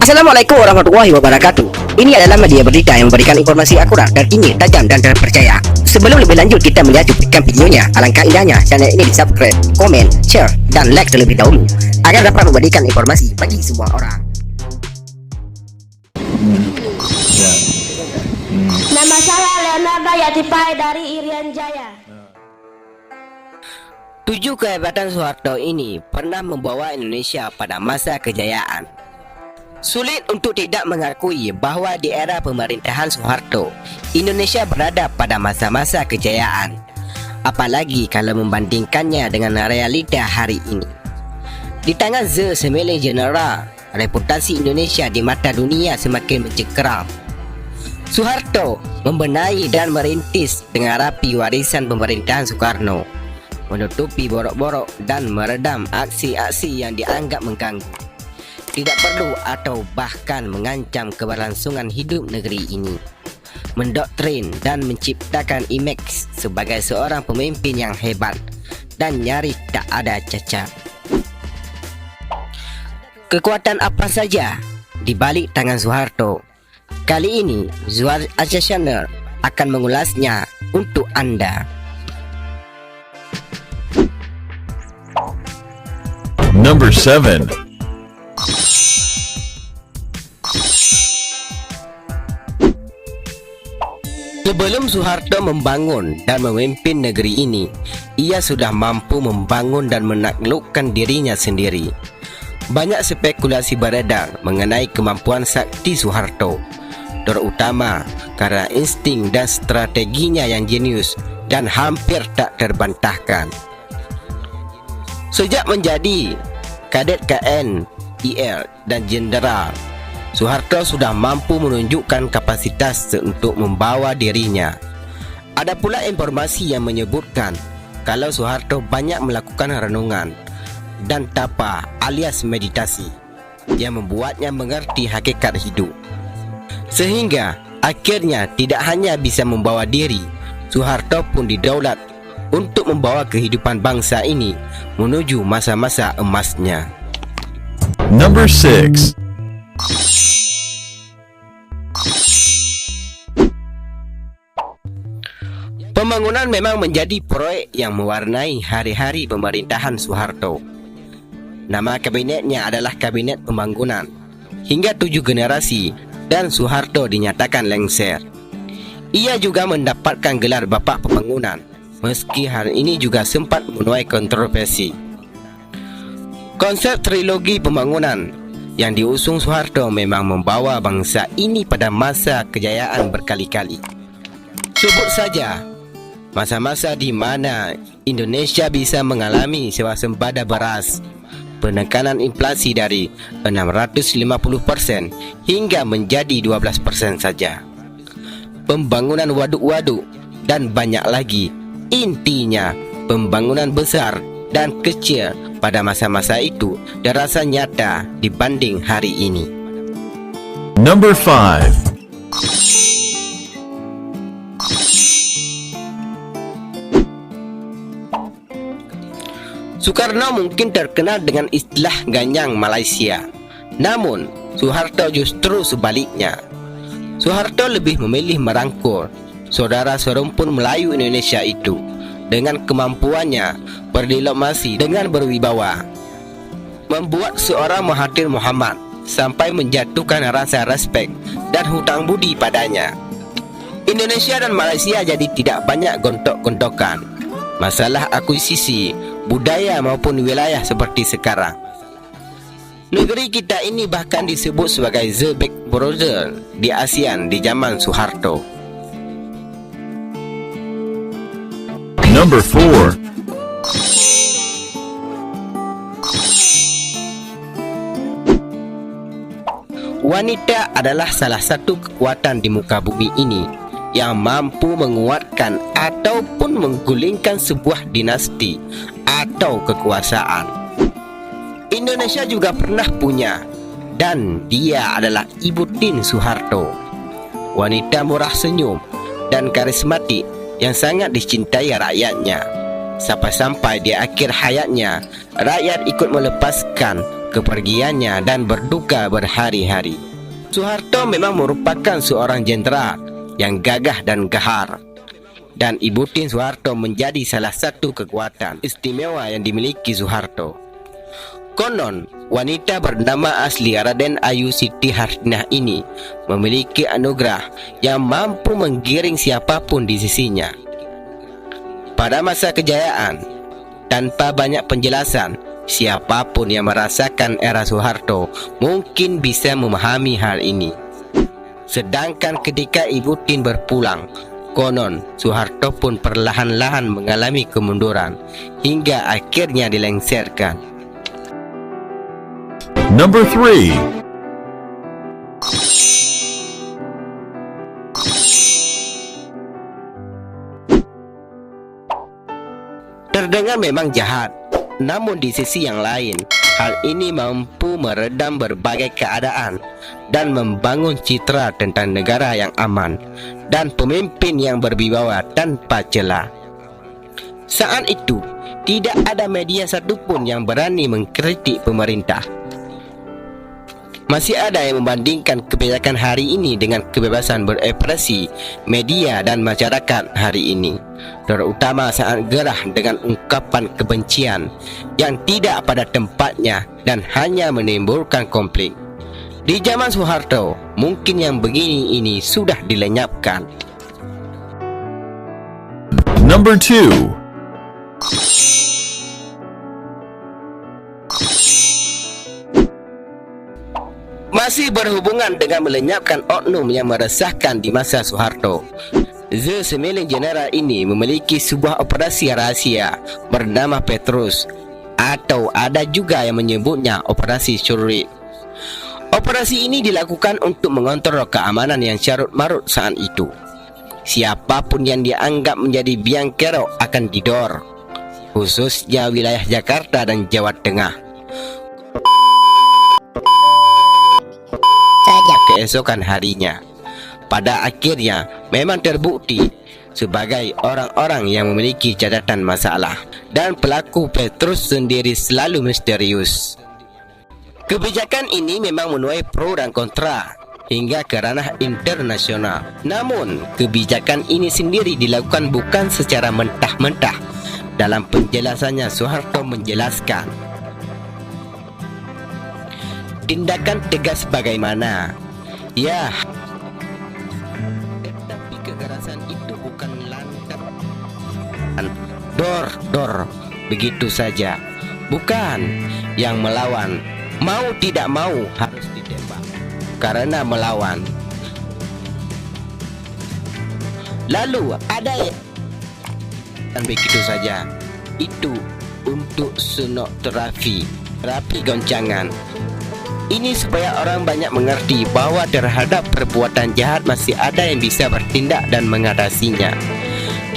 Assalamualaikum warahmatullahi wabarakatuh. Ini adalah media berita yang memberikan informasi akurat, terkini, tajam dan terpercaya. Sebelum lebih lanjut kita melihat cuplikan videonya, alangkah indahnya channel ini di subscribe, komen, share dan like terlebih dahulu agar dapat memberikan informasi bagi semua orang. Nama saya Leonardo Yatipai dari Irian Jaya. 7 kehebatan Soeharto ini pernah membawa Indonesia pada masa kejayaan. Sulit untuk tidak mengakui bahawa di era pemerintahan Soeharto, Indonesia berada pada masa-masa kejayaan. Apalagi kalau membandingkannya dengan realita hari ini. Di tangan Ze Semele General, reputasi Indonesia di mata dunia semakin mencekram. Soeharto membenahi dan merintis dengan rapi warisan pemerintahan Soekarno, menutupi borok-borok dan meredam aksi-aksi yang dianggap mengganggu, tidak perlu atau bahkan mengancam keberlangsungan hidup negeri ini, mendoktrin dan menciptakan imej sebagai seorang pemimpin yang hebat dan nyaris tak ada cacat. Kekuatan apa saja di balik tangan Soeharto? Kali ini Zuhar Asia Channel akan mengulasnya untuk anda. Number 7. Sebelum Soeharto membangun dan memimpin negeri ini, ia sudah mampu membangun dan menaklukkan dirinya sendiri. Banyak spekulasi beredar mengenai kemampuan sakti Soeharto, terutama karena insting dan strateginya yang jenius dan hampir tak terbantahkan. Sejak menjadi Kadet KN, IL dan Jenderal, Soeharto sudah mampu menunjukkan kapasitas untuk membawa dirinya. Ada pula informasi yang menyebutkan kalau Soeharto banyak melakukan renungan dan tapa alias meditasi yang membuatnya mengerti hakikat hidup. Sehingga akhirnya tidak hanya bisa membawa diri, Soeharto pun didaulat untuk membawa kehidupan bangsa ini menuju masa-masa emasnya. Number 6. Pembangunan memang menjadi proyek yang mewarnai hari-hari pemerintahan Soeharto. Nama kabinetnya adalah Kabinet Pembangunan. Hingga 7 generasi dan Soeharto dinyatakan lengser. Ia juga mendapatkan gelar Bapak Pembangunan, meski hal ini juga sempat menuai kontroversi. Konsep trilogi pembangunan yang diusung Soeharto memang membawa bangsa ini pada masa kejayaan berkali-kali. Sebut saja masa-masa di mana Indonesia bisa mengalami swasembada beras, penekanan inflasi dari 650% hingga menjadi 12% saja, pembangunan waduk-waduk dan banyak lagi. Intinya, pembangunan besar dan kecil pada masa-masa itu terasa nyata dibanding hari ini. Number 5. Soekarno mungkin terkenal dengan istilah ganyang Malaysia. Namun, Soeharto justru sebaliknya. Soeharto lebih memilih merangkul saudara serumpun Melayu Indonesia itu dengan kemampuannya berdiplomasi dengan berwibawa, membuat seorang Mahathir Mohamad sampai menjatuhkan rasa respek dan hutang budi padanya. Indonesia dan Malaysia jadi tidak banyak gontok-gontokan masalah akuisisi budaya maupun wilayah seperti sekarang. Negeri kita ini bahkan disebut sebagai The Big Brother di ASEAN di zaman Soeharto. Number 4. Wanita adalah salah satu kekuatan di muka bumi ini yang mampu menguatkan ataupun menggulingkan sebuah dinasti atau kekuasaan. Indonesia juga pernah punya, dan dia adalah Ibu Tien Soeharto. Wanita murah senyum dan karismatik yang sangat dicintai rakyatnya. Sampai-sampai di akhir hayatnya, rakyat ikut melepaskan kepergiannya dan berduka berhari-hari. Soeharto memang merupakan seorang jenderal yang gagah dan gahar, dan Ibu Tien Soeharto menjadi salah satu kekuatan istimewa yang dimiliki Soeharto. Konon, wanita bernama asli Raden Ayu Siti Hardinah ini memiliki anugerah yang mampu menggiring siapapun di sisinya. Pada masa kejayaan, tanpa banyak penjelasan, siapapun yang merasakan era Soeharto mungkin bisa memahami hal ini. Sedangkan ketika Ibu Tien berpulang, konon Soeharto pun perlahan-lahan mengalami kemunduran hingga akhirnya dilengsarkan. Number 3. Terdengar memang jahat, namun di sisi yang lain, hal ini mampu meredam berbagai keadaan dan membangun citra tentang negara yang aman dan pemimpin yang berwibawa tanpa celah. Saat itu, tidak ada media satupun yang berani mengkritik pemerintah. Masih ada yang membandingkan kebijakan hari ini dengan kebebasan berekspresi media dan masyarakat hari ini, terutama saat gerah dengan ungkapan kebencian yang tidak pada tempatnya dan hanya menimbulkan konflik. Di zaman Soeharto, mungkin yang begini ini sudah dilenyapkan. Number 2. Masih berhubungan dengan melenyapkan oknum yang meresahkan di masa Soeharto, The Sembilan Jeneral ini memiliki sebuah operasi rahasia bernama Petrus, atau ada juga yang menyebutnya Operasi Syurik. Operasi ini dilakukan untuk mengontrol keamanan yang carut marut saat itu. Siapapun yang dianggap menjadi biang kerok akan didor, khususnya wilayah Jakarta dan Jawa Tengah. Keesokan harinya, pada akhirnya memang terbukti sebagai orang-orang yang memiliki catatan masalah, dan pelaku Petrus sendiri selalu misterius. Kebijakan ini memang menuai pro dan kontra hingga ke ranah internasional. Namun, kebijakan ini sendiri dilakukan bukan secara mentah-mentah. Dalam penjelasannya, Soeharto menjelaskan, tindakan tegas bagaimana? Ya, tetapi kekerasan itu bukan lantang dor begitu saja. Bukan yang melawan, mau tidak mau harus ditembak karena melawan. Lalu ada dan begitu saja. Itu untuk terapi goncangan. Ini supaya orang banyak mengerti bahwa terhadap perbuatan jahat masih ada yang bisa bertindak dan mengatasinya.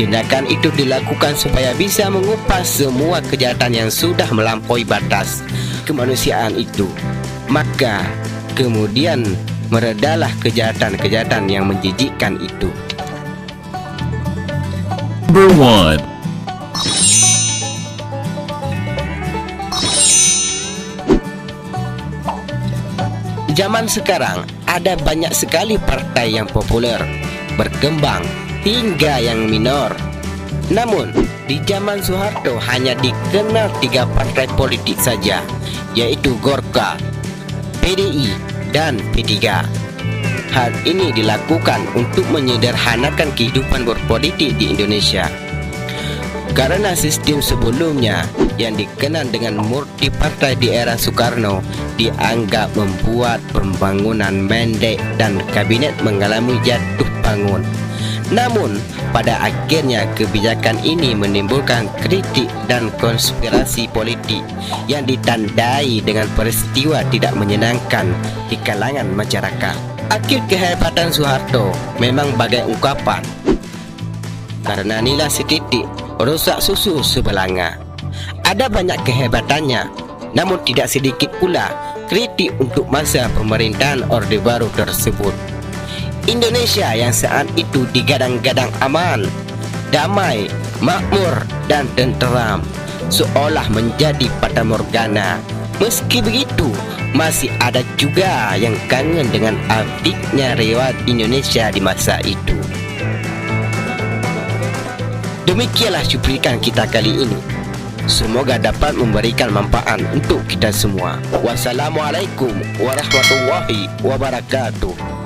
Tindakan itu dilakukan supaya bisa mengupas semua kejahatan yang sudah melampaui batas kemanusiaan itu. Maka kemudian meredalah kejahatan-kejahatan yang menjijikkan itu. Number 1. Zaman sekarang ada banyak sekali partai yang populer, berkembang hingga yang minor. Namun di zaman Soeharto hanya dikenal 3 partai politik saja, yaitu Golkar, PDI, dan P3. Hal ini dilakukan untuk menyederhanakan kehidupan berpolitik di Indonesia. Karena sistem sebelumnya yang dikenal dengan multi partai di era Soekarno dianggap membuat pembangunan pendek dan kabinet mengalami jatuh bangun. Namun pada akhirnya kebijakan ini menimbulkan kritik dan konspirasi politik yang ditandai dengan peristiwa tidak menyenangkan di kalangan masyarakat. Akhir kehebatan Soeharto memang bagai ungkapan, karena nilai setitik rusak susu sebelanga. Ada banyak kehebatannya, namun tidak sedikit pula kritik untuk masa pemerintahan Orde Baru tersebut. Indonesia yang saat itu digadang-gadang aman, damai, makmur, dan tenteram, seolah menjadi fatamorgana, Meski begitu, masih ada juga yang kangen dengan apiknya riwayat Indonesia di masa itu. Demikianlah cuplikan kita kali ini. Semoga dapat memberikan manfaat untuk kita semua. Wassalamualaikum warahmatullahi wabarakatuh.